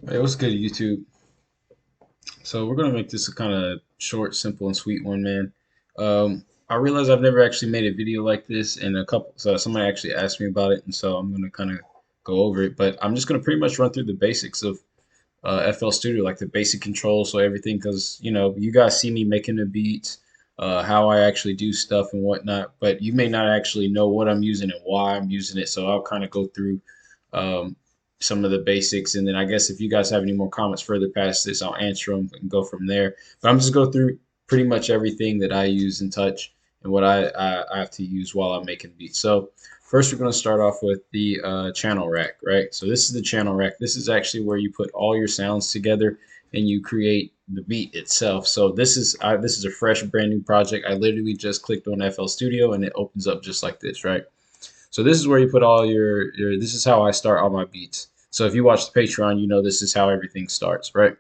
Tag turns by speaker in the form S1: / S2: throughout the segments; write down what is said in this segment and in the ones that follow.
S1: Hey, what's good, YouTube? So we're gonna make this a kind of short, simple, and sweet one, man. I realize I've never actually made a video like this, and so somebody actually asked me about it, and so I'm gonna kind of go over it. But I'm just gonna pretty much run through the basics of FL Studio, like the basic controls, so everything, because you guys see me making the beats, how I actually do stuff and whatnot, but you may not actually know what I'm using and why I'm using it. So I'll kind of go through um, some of the basics, and then I guess if you guys have any more comments further past this, I'll answer them and go from there. But I'm just go through pretty much everything that I use and touch and what I have to use while I'm making beats. So first, we're going to start off with the channel rack, right? So this is the channel rack. This is actually where you put all your sounds together and you create the beat itself. So this is a fresh, brand new project. I literally just clicked on FL Studio and it opens up just like this, right? So this is where you put all your. This is how I start all my beats. So if you watch the Patreon, you know this is how everything starts, right?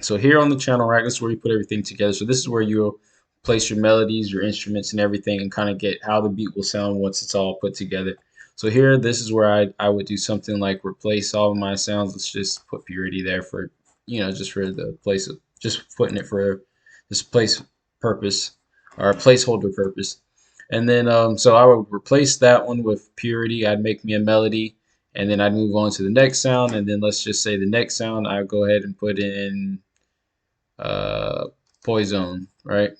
S1: So here on the channel rack, this is where you put everything together. So this is where you'll place your melodies, your instruments, and everything, and kind of get how the beat will sound once it's all put together. So here, this is where I would do something like replace all of my sounds. Let's just put purity there for, just for the place of just putting it for this place purpose or placeholder purpose. And then so I would replace that one with purity. I'd make me a melody, and then I'd move on to the next sound. And then let's just say the next sound, I'd go ahead and put in uh, Poison, right?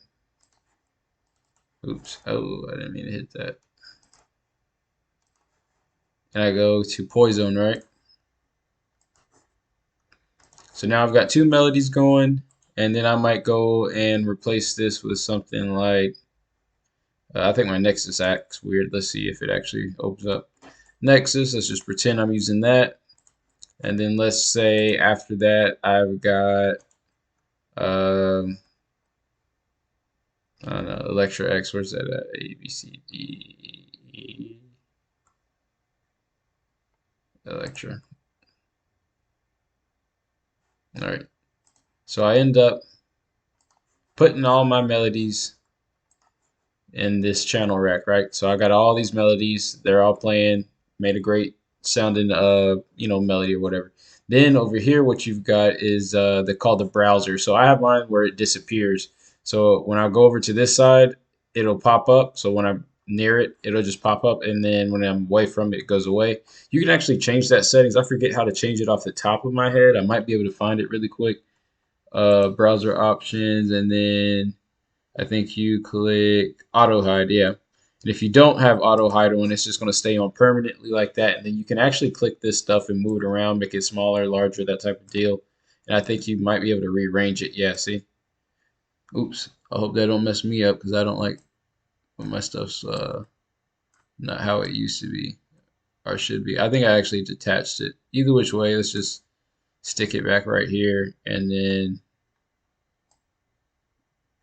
S1: Oops. Oh, I didn't mean to hit that. And I go to Poison, right? So now I've got two melodies going, and then I might go and replace this with something like, I think my Nexus acts weird. Let's see if it actually opens up. Nexus, let's just pretend I'm using that. And then let's say after that, I've got, I don't know, Electra X, where's that at? A, B, C, D, E, Electra. All right. So I end up putting all my melodies in this channel rack, right? So I got all these melodies, they're all playing, made a great sounding melody or whatever. Then over here what you've got is they call the browser. So I have mine where it disappears. So when I go over to this side, it'll pop up. So when I'm near it, it'll just pop up, and then when I'm away from it, it goes away. You can actually change that settings. I forget how to change it off the top of my head. I might be able to find it really quick. Browser options, and then I think you click auto hide, yeah. And if you don't have auto hide on, it's just going to stay on permanently like that. And then you can actually click this stuff and move it around, make it smaller, larger, that type of deal. And I think you might be able to rearrange it. Yeah, see? Oops. I hope that don't mess me up because I don't like when my stuff's not how it used to be or should be. I think I actually detached it. Either which way, let's just stick it back right here and then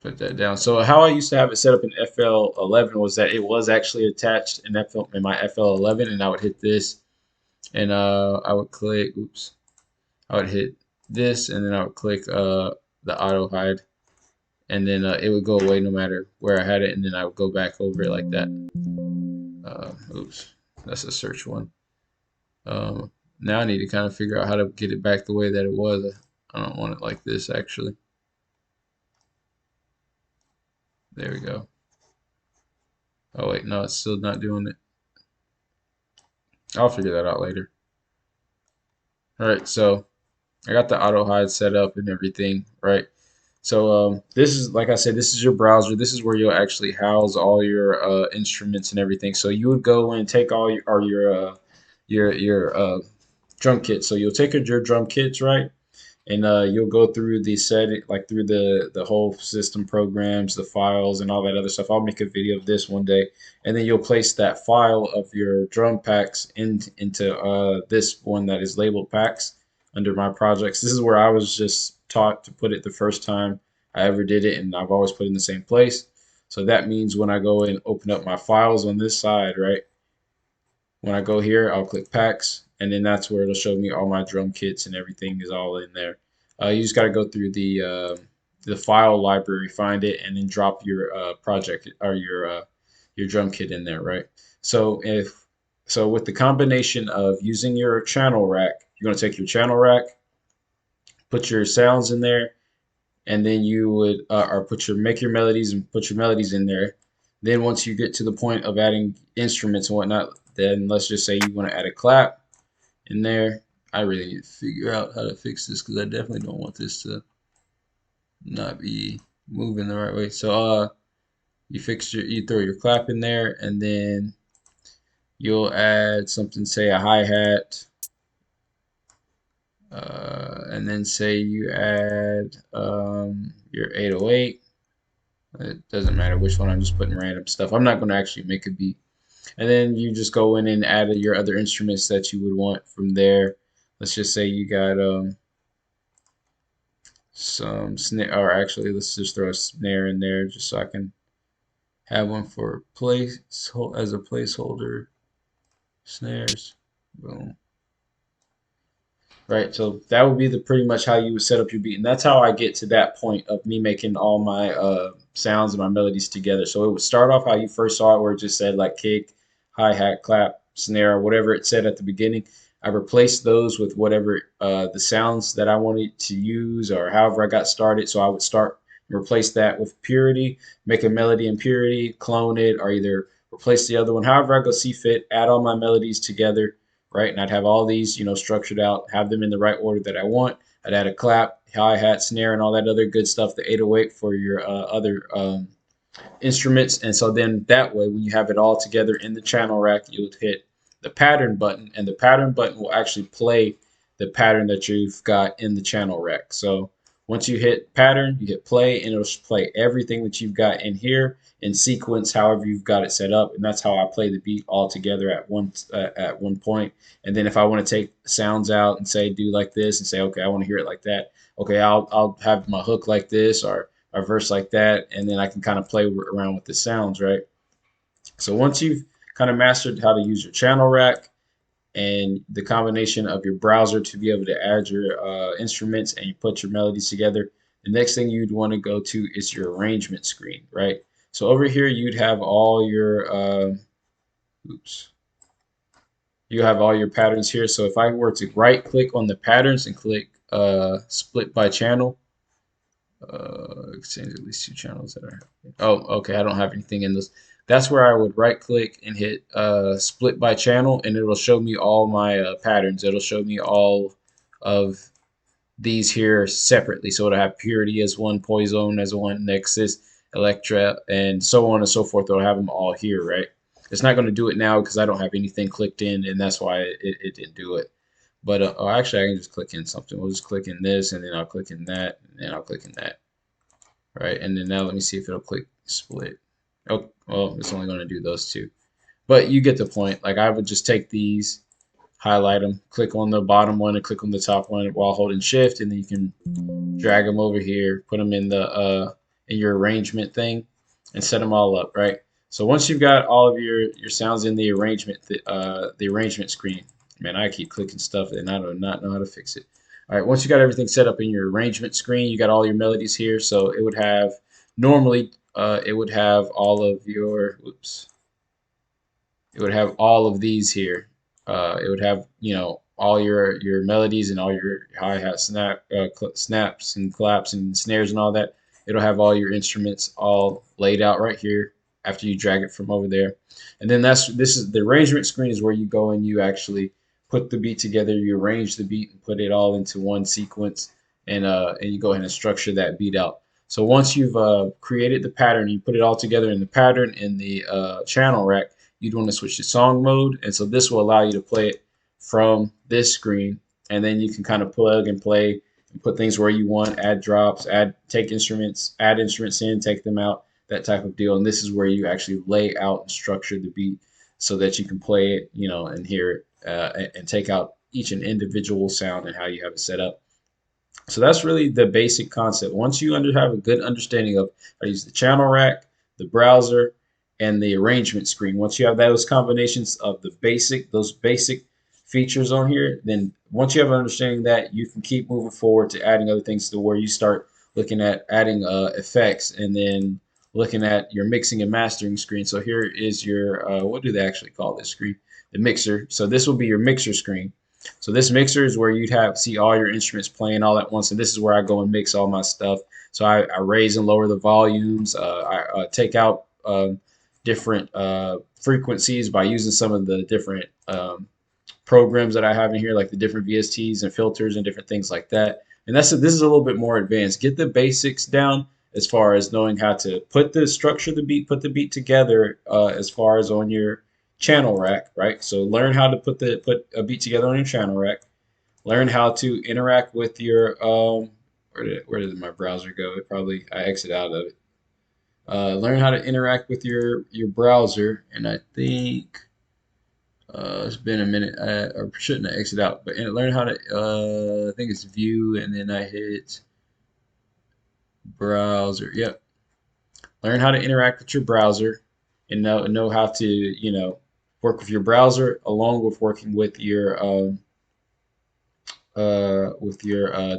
S1: put that down. So how I used to have it set up in FL11 was that it was actually attached in my FL11, and I would hit this, and I would click. Oops, I would hit this, and then I would click the auto hide, and then it would go away no matter where I had it, and then I would go back over it like that. Oops, that's a search one. Now I need to kind of figure out how to get it back the way that it was. I don't want it like this actually. There we go. Oh wait, no, it's still not doing it. I'll figure that out later. All right, so I got the auto hide set up and everything, right? So this is, like I said, this is your browser. This is where you'll actually house all your instruments and everything. So you would go and take all your drum kits. So you'll take your drum kits, right? And you'll go through the setting, like through the whole system programs, the files, and all that other stuff. I'll make a video of this one day, and then you'll place that file of your drum packs into this one that is labeled packs under my projects. This is where I was just taught to put it the first time I ever did it, and I've always put it in the same place. So that means when I go and open up my files on this side, right? When I go here, I'll click packs, and then that's where it'll show me all my drum kits and everything is all in there. You just got to go through the file library, find it, and then drop your project or your drum kit in there, right? So with the combination of using your channel rack, you're going to take your channel rack, put your sounds in there, and then you would or put your make your melodies and put your melodies in there. Then once you get to the point of adding instruments and whatnot, then let's just say you want to add a clap in there. I really need to figure out how to fix this because I definitely don't want this to not be moving the right way. So you throw your clap in there, and then you'll add something, say a hi-hat, and then say you add your 808. It doesn't matter which one, I'm just putting random stuff. I'm not going to actually make a beat. And then you just go in and add your other instruments that you would want from there. Let's just say you got some snare, or actually let's just throw a snare in there just so I can have one for place as a placeholder. Snares, boom. Right, so that would be the pretty much how you would set up your beat, and that's how I get to that point of me making all my sounds and my melodies together. So it would start off how you first saw it, where it just said like kick, hi hat, clap, snare, whatever it said at the beginning. I replaced those with whatever the sounds that I wanted to use, or however I got started. So I would start and replace that with purity, make a melody in purity, clone it, or either replace the other one. However I go see fit, add all my melodies together, right? And I'd have all these, structured out, have them in the right order that I want. I'd add a clap, hi-hat, snare, and all that other good stuff, the 808 for your other instruments. And so then that way, when you have it all together in the channel rack, you would hit the pattern button, and the pattern button will actually play the pattern that you've got in the channel rack. So once you hit pattern, you hit play, and it'll play everything that you've got in here in sequence, however you've got it set up, and that's how I play the beat all together at one point. And then if I want to take sounds out and say do like this, and say okay, I want to hear it like that. Okay, I'll have my hook like this, or a verse like that, and then I can kind of play around with the sounds, right? So once you've kind of mastered how to use your channel rack and the combination of your browser to be able to add your instruments and you put your melodies together, the next thing you'd want to go to is your arrangement screen, right? So over here you'd have all your you have all your patterns here. So if I were to right click on the patterns and click split by channel, change at least two channels that are, oh okay, I don't have anything in this. That's where I would right click and hit split by channel, and it will show me all my patterns. It'll show me all of these here separately. So it'll have purity as one, poison as one, nexus, electra, and so on and so forth. It'll have them all here, right? It's not going to do it now because I don't have anything clicked in, and that's why it didn't do it. But actually, I can just click in something. We'll just click in this, and then I'll click in that, and then I'll click in that. Right, and then now let me see if it'll click split. Oh, well, it's only going to do those two. But you get the point. Like I would just take these, highlight them, click on the bottom one, and click on the top one while holding Shift, and then you can drag them over here, put them in the in your arrangement thing, and set them all up. Right. So once you've got all of your sounds in the arrangement screen, man, I keep clicking stuff and I do not know how to fix it. All right, once you got everything set up in your arrangement screen, you got all your melodies here. So it would have normally it would have all of your it would have all of these here. It would have all your melodies and all your hi-hat snaps and claps and snares and all that. It'll have all your instruments all laid out right here after you drag it from over there. And then this is the arrangement screen, is where you go and you actually put the beat together, you arrange the beat and put it all into one sequence, and you go ahead and structure that beat out. So once you've created the pattern, you put it all together in the pattern in the channel rack, you'd want to switch to song mode, and so this will allow you to play it from this screen, and then you can kind of plug and play and put things where you want, add drops, add instruments in, take them out, that type of deal. And this is where you actually lay out and structure the beat so that you can play it, and hear it, and take out each and individual sound and how you have it set up. So that's really the basic concept. Once you have a good understanding of how to use the channel rack, the browser, and the arrangement screen, once you have those combinations of those basic features on here, then once you have an understanding that, you can keep moving forward to adding other things to where you start looking at adding effects, and then looking at your mixing and mastering screen. So here is your what do they actually call this screen? The mixer. So this will be your mixer screen. So this mixer is where you'd have see all your instruments playing all at once, and this is where I go and mix all my stuff. So I raise and lower the volumes. I take out different frequencies by using some of the different programs that I have in here, like the different VSTs and filters and different things like that. And this is a little bit more advanced. Get the basics down as far as knowing how to put the structure of the beat, put the beat together as far as on your channel rack, right? So learn how to put a beat together on your channel rack. Learn how to interact with your where did my browser go? It probably I exit out of it. Learn how to interact with your browser, and I think it's been a minute. I shouldn't have exit out, but and learn how to. I think it's view, and then I hit browser. Yep. Learn how to interact with your browser, and know how to work with your browser along with working with your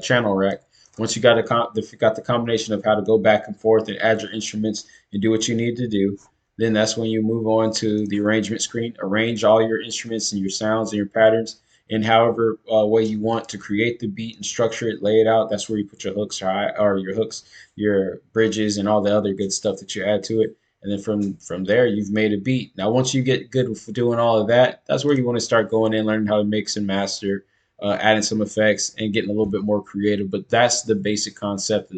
S1: channel rack. Once you got if you got the combination of how to go back and forth and add your instruments and do what you need to do, then that's when you move on to the arrangement screen. Arrange all your instruments and your sounds and your patterns in however way you want to create the beat and structure it, lay it out. That's where you put your hooks or your hooks, your bridges, and all the other good stuff that you add to it. And then from there, you've made a beat. Now, once you get good with doing all of that, that's where you want to start going in, learning how to mix and master, adding some effects and getting a little bit more creative. But that's the basic concept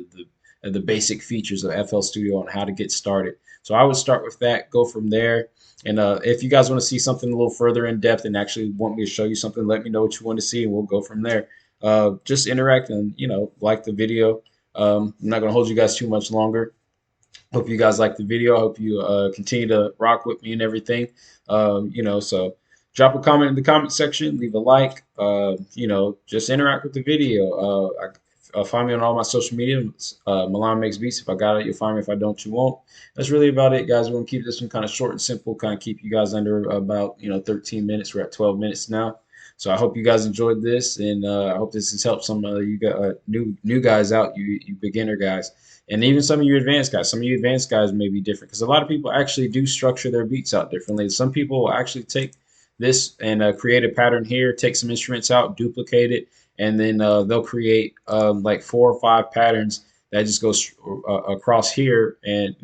S1: of the basic features of FL Studio on how to get started. So I would start with that, go from there. And if you guys want to see something a little further in depth and actually want me to show you something, let me know what you want to see, and we'll go from there. Just interact and like the video. I'm not going to hold you guys too much longer. Hope you guys like the video. I hope you continue to rock with me and everything. So drop a comment in the comment section, leave a like. Just interact with the video. Find me on all my social media. Milan Makes Beats. If I got it, you'll find me. If I don't, you won't. That's really about it, guys. We're gonna keep this one kind of short and simple. Kind of keep you guys under about 13 minutes. We're at 12 minutes now. So I hope you guys enjoyed this, and I hope this has helped some of you new guys out, you beginner guys, and even some of you advanced guys. Some of you advanced guys may be different because a lot of people actually do structure their beats out differently. Some people will actually take this and create a pattern here, take some instruments out, duplicate it, and then they'll create like 4 or 5 patterns that just goes across here, and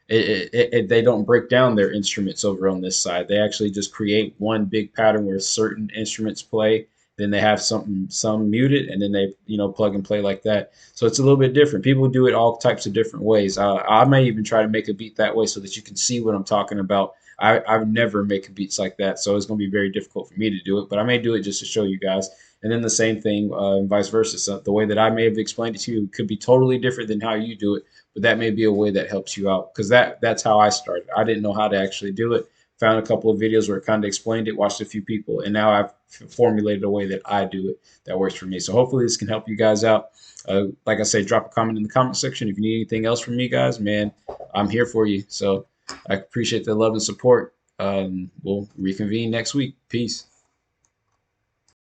S1: they don't break down their instruments over on this side. They actually just create one big pattern where certain instruments play. Then they have some muted, and then they plug and play like that. So it's a little bit different. People do it all types of different ways. I may even try to make a beat that way so that you can see what I'm talking about. I've never make beats like that, so it's going to be very difficult for me to do it. But I may do it just to show you guys. And then the same thing, and vice versa. So the way that I may have explained it to you could be totally different than how you do it, but that may be a way that helps you out because that's how I started. I didn't know how to actually do it. Found a couple of videos where it kind of explained it, watched a few people, and now I've formulated a way that I do it that works for me. So hopefully this can help you guys out. Like I say, drop a comment in the comment section. If you need anything else from me, guys, man, I'm here for you. So I appreciate the love and support. We'll reconvene next week. Peace.